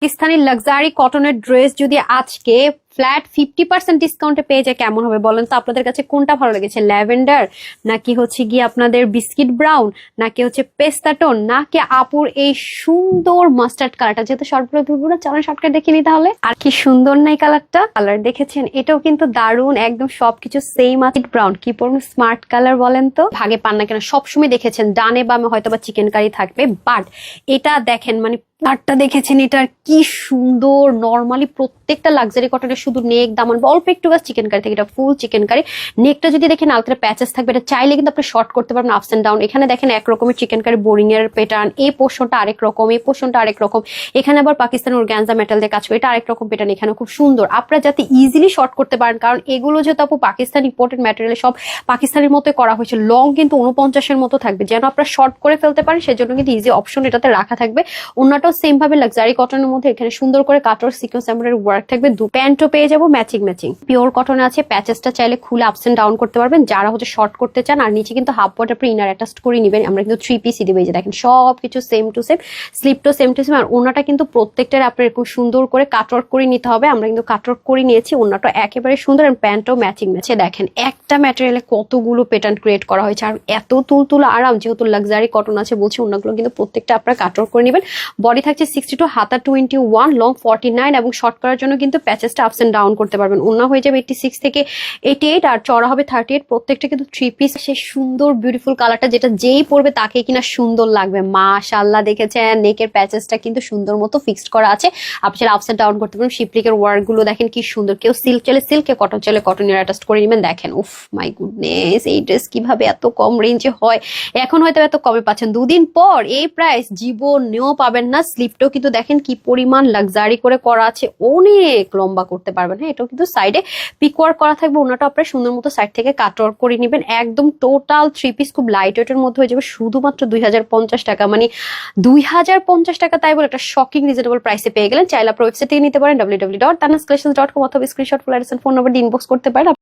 Pakistani luxury কটনের dress যদি আজকে ফ্ল্যাট 50% ডিসকাউন্টে পেয়ে যায় কেমন হবে বলেন তো? আপনাদের কাছে কোনটা ভালো লেগেছে, ল্যাভেন্ডার নাকি হচ্ছে গিয়ে আপনাদের বিস্কিট ব্রাউন নাকি হচ্ছে পেস্তা টোন নাকি আপুর এই সুন্দর মাস্টার্ড কালারটা? যেহেতু শর্টগুলো ধরবো না, চলেন শর্টকাট দেখে নি তাহলে। আর কি সুন্দর নাই কালারটা, কালার দেখেছেন? এটাও কিন্তু দারুণ, একদম সবকিছু সেম আছে। ব্রাউন কি পরুন, স্মার্ট কালার বলেন তো। ভাগে পান না কেন, সবসময় দেখেছেন ডানে বামে হয়তো বা চিকেন কারি থাকবে, বাট এটা দেখেন মানে কালারটা দেখেছেন এটার কি সুন্দর। নর্মালি প্রত্যেকটা লাক্সারি কটনের শুধু নেক দামান অল্প একটু গাছ চিকেন কারি থেকে, এটা ফুল চিকেন কারি। নেকটা যদি দেখেন আলতরা প্যাচেস থাকবে, এটা চাইলে কিন্তু আপনি শর্ট করতে পারবেন আপস এন্ড ডাউন। এখানে দেখেন একরকমের চিকেন কারি বোরিং এর প্যাটার্ন, এই পোর্শনটা আরেক রকম, এই পোর্শনটা আরেক রকম। এখানে আবার পাকিস্তানি অর্গানজা মেটাল দিয়ে কাজ করে, এটা আরেক রকম প্যাটার্ন। এখানে খুব সুন্দর, আপনারা যাতে ইজিলি শর্ট করতে পারেন, কারণ এগুলো যেহেতু আপু পাকিস্তান ইম্পোর্টেড ম্যাটেরিয়াল, সব পাকিস্তানের মতো করা হয়েছে। লং কিন্তু 49-এর মতো থাকবে, যেন আপনারা শর্ট করে ফেলতে পারেন, সেজন্য কিন্তু ইজি অপশন এটাতে রাখা থাকবে। অন্যটাও সেম ভাবে লাক্সারি কটনের মধ্যে এখানে সুন্দর করে কাটর সিকোয়েন্স এমব্রয়ডারি ওয়ার্ক থাকবে। দু প্যান্টও পেয়ে যাবো ম্যাচিং ম্যাচিং। পিওর কটন আছে, প্যাচেসটা চাইলে খুলে আপস এন্ড ডাউন করতে পারবেন যারা হচ্ছে শর্ট করতে চান। আর নিচে কিন্তু হাফ বট আপনি ইনার অ্যাটাচ করে নেবেন। আমরা কিন্তু 3 পিসই দিবে, যে দেখেন সবকিছু সেম টু সেম, স্লিপটাও সেম টু সেম। আর ওনাটা কিন্তু প্রত্যেকটার আপনার এরকম সুন্দর করে কাটওয়ার্ক করে নিতে হবে। আমরা কিন্তু কাটওয়ার্ক করে নিয়েছি, ওনাটা একেবারে সুন্দর। আর প্যান্টও ম্যাচিং ম্যাচে। দেখেন একটা ম্যাটেরিয়ালে কতগুলো প্যাটার্ন ক্রিয়েট করা হয়েছে, আর এত তুলতুলা আরাম। যেহেতু লাক্সারি কটন আছে বলছি, ওনাগুলো কিন্তু প্রত্যেকটা আপনারা কাটওয়ার্ক করে নেবেন। বডি থাকছে 62, হাতা 21, লং 49, এবং শর্ট করার জন্য কিন্তু প্যাচেসটা আপস এন্ড ডাউন করতে পারবেন। ওনা হয়ে যাবে 86 থেকে 88, আর চড়া হবে 38। প্রত্যেকটা কিন্তু 3 পিস। সেই সুন্দর বিউটিফুল কালারটা, যেটা যেই পরবে তাকে কিনা সুন্দর লাগবে। মাশাআল্লাহ, দেখেছেন নেকের প্যাচেসটা কিন্তু সুন্দর মতো ফিক্সড করা আছে। আপনি চাইলে আপস এন্ড ডাউন করতে পারেন। শিপলিকের ওয়ার্ক গুলো দেখেন কি সুন্দর। কেউ সিল্ক চাইলে সিল্ক, কেউ কটন চাইলে কটন এর অ্যাটাচ করে নেবেন। দেখেন উফ মাই গুডনেস, এই ড্রেস কিভাবে এত কম রেঞ্জে হয়? এখন হয়তো এত কমে পাচ্ছেন, দুদিন পর এই প্রাইস জীবনেও পাবেন না। স্লিপটাও কিন্তু দেখেন কি পরিমাণ লাক্সারি করে করা আছে, অনেক লম্বা করতে পারবেন। হ্যাঁ, এটাও কিন্তু সাইডে পিক ওয়ার্ক করা থাকবে। ওনাটা আপনার সুন্দর মতো সাইড থেকে কাট ওয়ার্ক করে নেবেন। একদম টোটাল 3 পিস খুব লাইট ওয়েটের মধ্যে হয়ে যাবে, শুধুমাত্র 2050 টাকা। মানে 2050 টাকা, তাই বলে একটা শকিং রিজনেবল প্রাইসে পেয়ে গেলেন। চাইলে আপনার ওয়েবসাইট থেকে নিতে পারেন www.tanascollections.com, অথবা স্ক্রিনশট ফুল ফোন নাম্বার দিয়ে ইনবক্স করতে পারেন।